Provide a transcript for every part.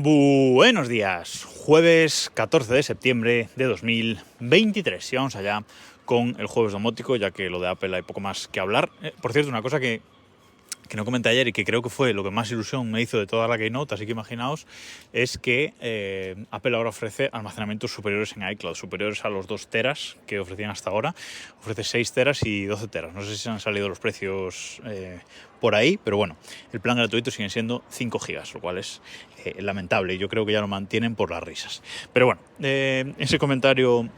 Buenos días, jueves 14 de septiembre de 2023 y vamos allá con el jueves domótico, ya que lo de Apple hay poco más que hablar. Por cierto, una cosa que no comenté ayer y que creo que fue lo que más ilusión me hizo de toda la Keynote, así que imaginaos, es que Apple ahora ofrece almacenamientos superiores en iCloud, superiores a los 2 teras que ofrecían hasta ahora. Ofrece 6 teras y 12 teras. No sé si han salido los precios por ahí, pero bueno, el plan gratuito sigue siendo 5 gigas, lo cual es lamentable. Yo creo que ya lo mantienen por las risas. Pero bueno, ese comentario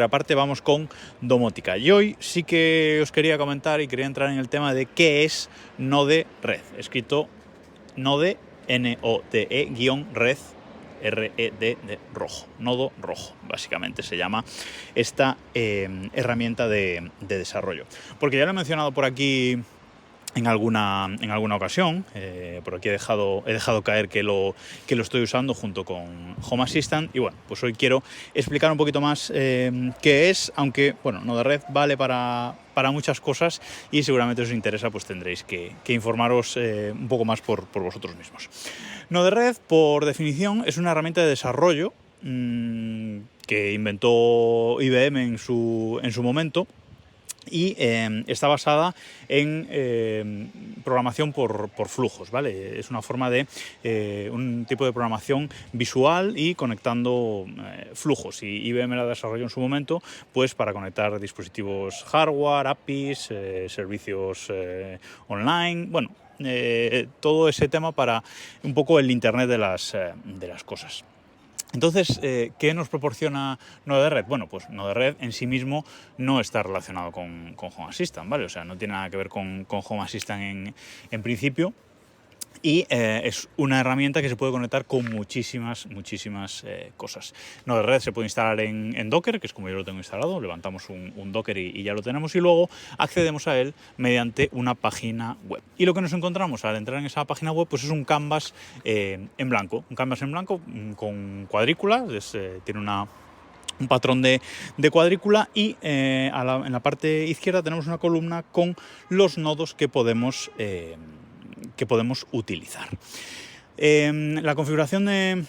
aparte, vamos con domótica. Y hoy sí que os quería comentar y quería entrar en el tema de qué es Node-RED, escrito Node, N-O-D-E, _Red, R-E-D de rojo, nodo rojo, básicamente se llama esta herramienta de desarrollo. Porque ya lo he mencionado por aquí en alguna ocasión, por aquí he dejado caer que lo estoy usando junto con Home Assistant, y bueno, pues hoy quiero explicar un poquito más qué es, aunque bueno, Node-RED vale para muchas cosas y seguramente os interesa, pues tendréis que informaros un poco más por vosotros mismos. Node-RED, por definición, es una herramienta de desarrollo que inventó IBM en su momento, y está basada en programación por flujos, ¿vale? Es una forma de un tipo de programación visual y conectando flujos. Y IBM la desarrolló en su momento, pues para conectar dispositivos hardware, APIs, servicios online, bueno, todo ese tema para un poco el Internet de las cosas. Entonces, ¿qué nos proporciona Node-RED? Bueno, pues Node-RED en sí mismo no está relacionado con Home Assistant, ¿vale? O sea, no tiene nada que ver con Home Assistant en principio. Y es una herramienta que se puede conectar con muchísimas cosas. Node-RED se puede instalar en Docker, que es como yo lo tengo instalado. Levantamos un Docker y ya lo tenemos, y luego accedemos a él mediante una página web. Y lo que nos encontramos al entrar en esa página web, pues es un canvas en blanco. Un canvas en blanco con cuadrículas, tiene un patrón de cuadrícula, y en la parte izquierda tenemos una columna con los nodos que podemos utilizar. La configuración de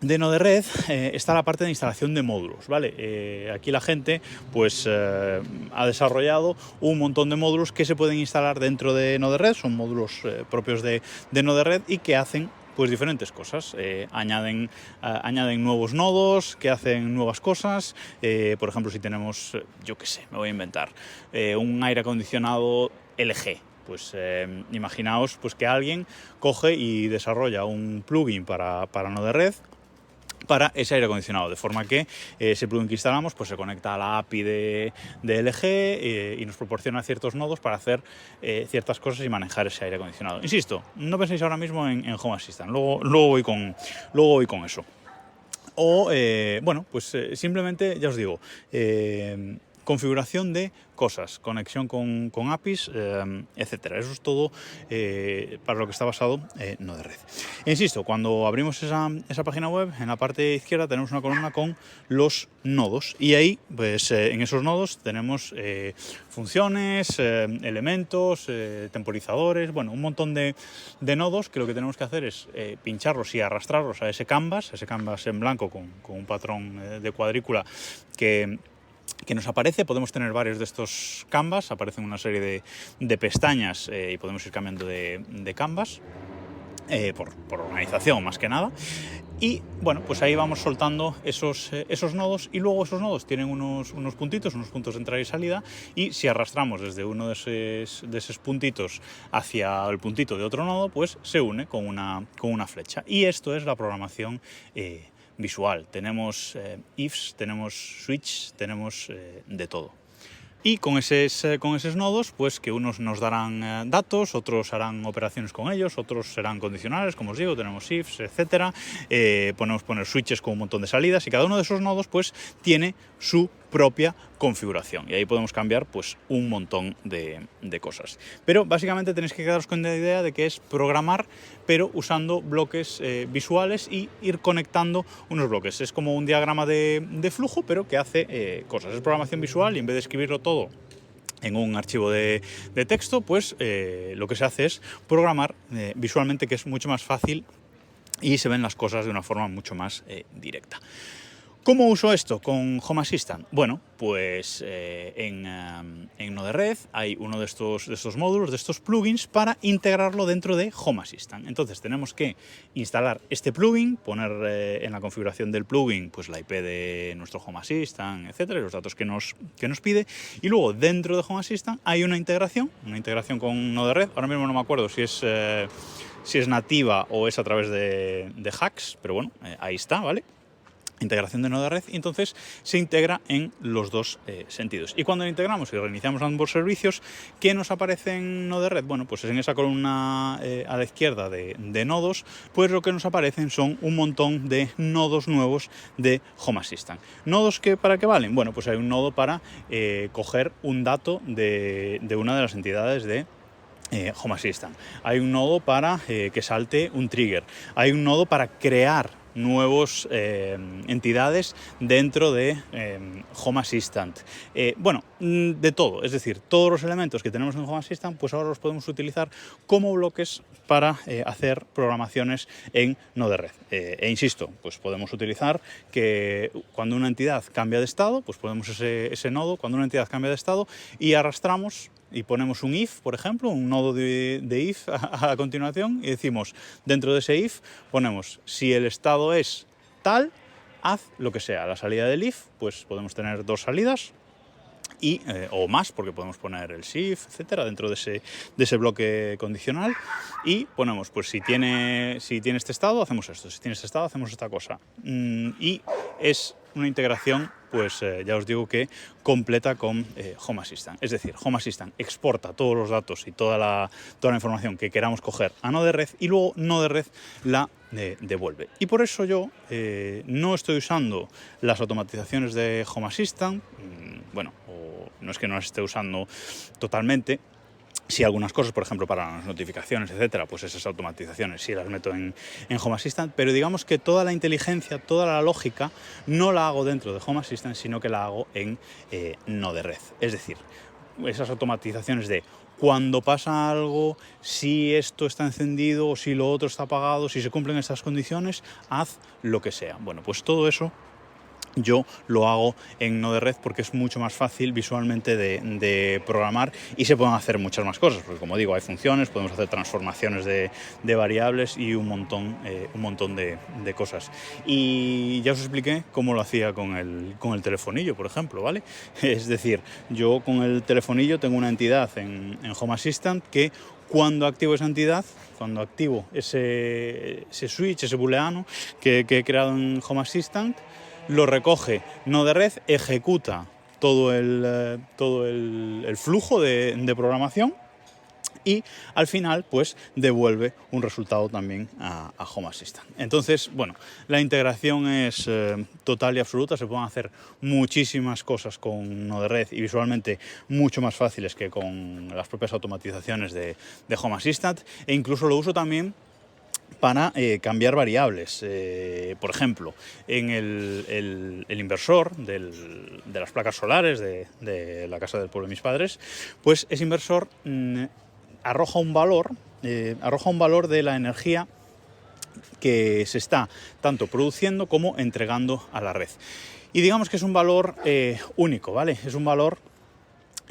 Node-RED está la parte de instalación de módulos, ¿vale? Aquí la gente pues ha desarrollado un montón de módulos que se pueden instalar dentro de Node-RED. Son módulos propios de Node-RED y que hacen pues diferentes cosas. Añaden nuevos nodos que hacen nuevas cosas. Por ejemplo, si tenemos, yo qué sé, me voy a inventar, un aire acondicionado LG. Pues imaginaos pues que alguien coge y desarrolla un plugin para Node-RED para ese aire acondicionado, de forma que ese plugin que instalamos pues se conecta a la API de LG y nos proporciona ciertos nodos para hacer ciertas cosas y manejar ese aire acondicionado. Insisto, no penséis ahora mismo en Home Assistant, luego voy con eso. O, bueno, pues simplemente, ya os digo, configuración de cosas, conexión con APIs, etcétera. Eso es todo para lo que está basado Node-RED. Insisto, cuando abrimos esa página web, en la parte izquierda tenemos una columna con los nodos, y ahí, pues en esos nodos tenemos funciones, elementos, temporizadores, bueno, un montón de nodos que lo que tenemos que hacer es pincharlos y arrastrarlos a ese canvas en blanco con un patrón de cuadrícula que nos aparece. Podemos tener varios de estos canvas, aparecen una serie de pestañas y podemos ir cambiando de canvas por organización más que nada. Y bueno, pues ahí vamos soltando esos nodos, y luego esos nodos tienen unos puntos de entrada y salida, y si arrastramos desde uno de esos puntitos hacia el puntito de otro nodo, pues se une con una flecha. Y esto es la programación visual. Tenemos ifs, tenemos switch, tenemos de todo. Y con esos nodos, pues que unos nos darán datos, otros harán operaciones con ellos, otros serán condicionales, como os digo, tenemos ifs, etcétera. Podemos poner switches con un montón de salidas, y cada uno de esos nodos pues tiene su propia configuración, y ahí podemos cambiar pues un montón de cosas. Pero básicamente tenéis que quedaros con la idea de que es programar, pero usando bloques visuales, y ir conectando unos bloques. Es como un diagrama de flujo, pero que hace cosas. Es programación visual, y en vez de escribirlo todo en un archivo de texto, pues lo que se hace es programar visualmente, que es mucho más fácil y se ven las cosas de una forma mucho más directa. ¿Cómo uso esto con Home Assistant? Bueno, pues en Node-RED hay uno de estos módulos, de estos plugins, para integrarlo dentro de Home Assistant. Entonces tenemos que instalar este plugin, poner en la configuración del plugin pues la IP de nuestro Home Assistant, etcétera, y los datos que nos pide. Y luego dentro de Home Assistant hay una integración con Node-RED. Ahora mismo no me acuerdo si es nativa o es a través de hacks, pero bueno, ahí está, ¿vale? Integración de Node-RED, y entonces se integra en los dos sentidos. Y cuando integramos y reiniciamos ambos servicios, ¿qué nos aparece en Node-RED? Bueno, pues en esa columna a la izquierda de nodos, pues lo que nos aparecen son un montón de nodos nuevos de Home Assistant. ¿Nodos para qué valen? Bueno, pues hay un nodo para coger un dato de una de las entidades de Home Assistant. Hay un nodo para que salte un trigger. Hay un nodo para crear nuevos entidades dentro de Home Assistant. Bueno, de todo, es decir, todos los elementos que tenemos en Home Assistant, pues ahora los podemos utilizar como bloques para hacer programaciones en Node-RED. E insisto, pues podemos utilizar que cuando una entidad cambia de estado, pues ponemos ese nodo, cuando una entidad cambia de estado, y arrastramos y ponemos un if, por ejemplo, un nodo de if a continuación, y decimos, dentro de ese if, ponemos, si el estado es tal, haz lo que sea. La salida del if, pues podemos tener dos salidas, o más, porque podemos poner el shift, etcétera, dentro de ese bloque condicional, y ponemos, pues si tiene este estado, hacemos esto, si tiene este estado, hacemos esta cosa. Y es una integración, pues ya os digo que completa con Home Assistant. Es decir, Home Assistant exporta todos los datos y toda la información que queramos coger a Node-RED, y luego Node-RED la devuelve. Y por eso yo no estoy usando las automatizaciones de Home Assistant, bueno, no es que no las esté usando totalmente. Sí, algunas cosas, por ejemplo, para las notificaciones, etcétera, pues esas automatizaciones sí las meto en Home Assistant, pero digamos que toda la inteligencia, toda la lógica, no la hago dentro de Home Assistant, sino que la hago en Node-RED. Es decir, esas automatizaciones de cuando pasa algo, si esto está encendido o si lo otro está apagado, si se cumplen estas condiciones, haz lo que sea. Bueno, pues todo eso yo lo hago en Node-RED porque es mucho más fácil visualmente de programar, y se pueden hacer muchas más cosas, porque como digo, hay funciones, podemos hacer transformaciones de variables y un montón de cosas. Y ya os expliqué cómo lo hacía con el telefonillo, por ejemplo, ¿vale? Es decir, yo con el telefonillo tengo una entidad en Home Assistant que, cuando activo esa entidad, cuando activo ese switch, ese booleano que he creado en Home Assistant, lo recoge Node-RED, ejecuta todo el flujo de programación, y al final pues devuelve un resultado también a Home Assistant. Entonces, bueno, la integración es total y absoluta. Se pueden hacer muchísimas cosas con Node-RED, y visualmente mucho más fáciles que con las propias automatizaciones de Home Assistant, e incluso lo uso también para cambiar variables. Por ejemplo, en el inversor de las placas solares de la casa del pueblo de mis padres, pues ese inversor arroja un valor de la energía que se está tanto produciendo como entregando a la red. Y digamos que es un valor único, ¿vale? Es un valor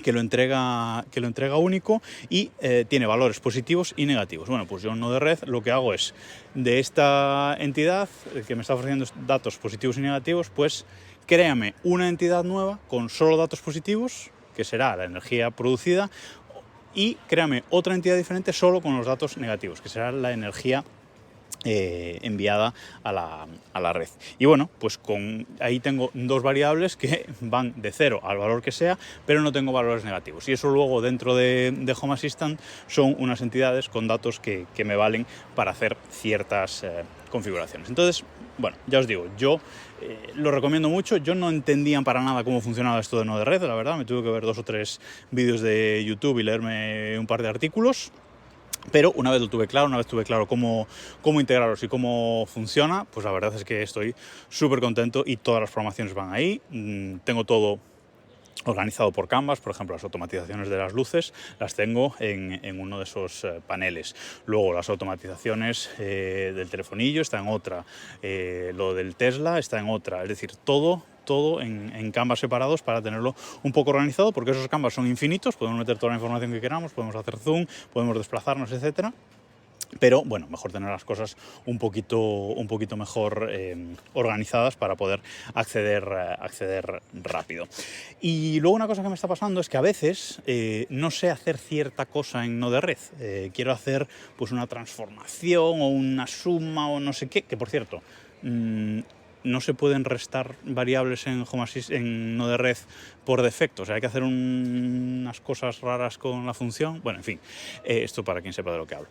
que lo entrega único, y tiene valores positivos y negativos. Bueno, pues yo en Node-RED lo que hago es, de esta entidad que me está ofreciendo datos positivos y negativos, pues créame una entidad nueva con solo datos positivos, que será la energía producida, y créame otra entidad diferente solo con los datos negativos, que será la energía enviada a la red. Y bueno, pues ahí tengo dos variables que van de 0 al valor que sea, pero no tengo valores negativos. Y eso luego dentro de Home Assistant son unas entidades con datos que me valen para hacer ciertas configuraciones. Entonces, bueno, ya os digo, yo lo recomiendo mucho. Yo no entendía para nada cómo funcionaba esto de Node-RED, la verdad. Me tuve que ver 2 o 3 vídeos de YouTube y leerme un par de artículos. Pero una vez tuve claro cómo integrarlos y cómo funciona, pues la verdad es que estoy súper contento, y todas las programaciones van ahí. Tengo todo organizado por Canvas. Por ejemplo, las automatizaciones de las luces las tengo en uno de esos paneles. Luego las automatizaciones del telefonillo está en otra, lo del Tesla está en otra, es decir, todo en canvas separados para tenerlo un poco organizado, porque esos canvas son infinitos, podemos meter toda la información que queramos, podemos hacer zoom, podemos desplazarnos, etcétera. Pero bueno, mejor tener las cosas un poquito mejor organizadas para poder acceder rápido. Y luego una cosa que me está pasando es que a veces no sé hacer cierta cosa en Node-RED. Quiero hacer pues una transformación o una suma o no sé qué, que por cierto, no se pueden restar variables en Node-RED por defecto, o sea, hay que hacer unas cosas raras con la función. Bueno, en fin, esto para quien sepa de lo que hablo.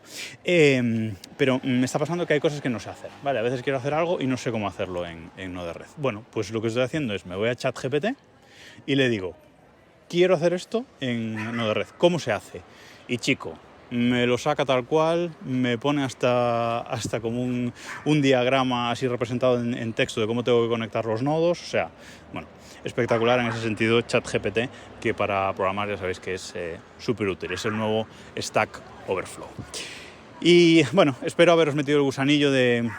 Pero me está pasando que hay cosas que no sé hacer, ¿vale? A veces quiero hacer algo y no sé cómo hacerlo en Node-RED. Bueno, pues lo que estoy haciendo es, me voy a ChatGPT y le digo, quiero hacer esto en Node-RED, ¿cómo se hace? Y chico, me lo saca tal cual, me pone hasta como un diagrama así representado en texto de cómo tengo que conectar los nodos. O sea, bueno, espectacular en ese sentido ChatGPT, que para programar ya sabéis que es súper útil, es el nuevo Stack Overflow. Y bueno, espero haberos metido el gusanillo de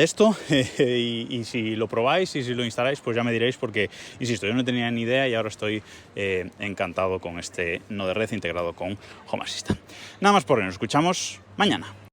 esto y si lo probáis y si lo instaláis, pues ya me diréis, porque, insisto, yo no tenía ni idea y ahora estoy encantado con este Node-RED integrado con Home Assistant. Nada más por hoy, nos escuchamos mañana.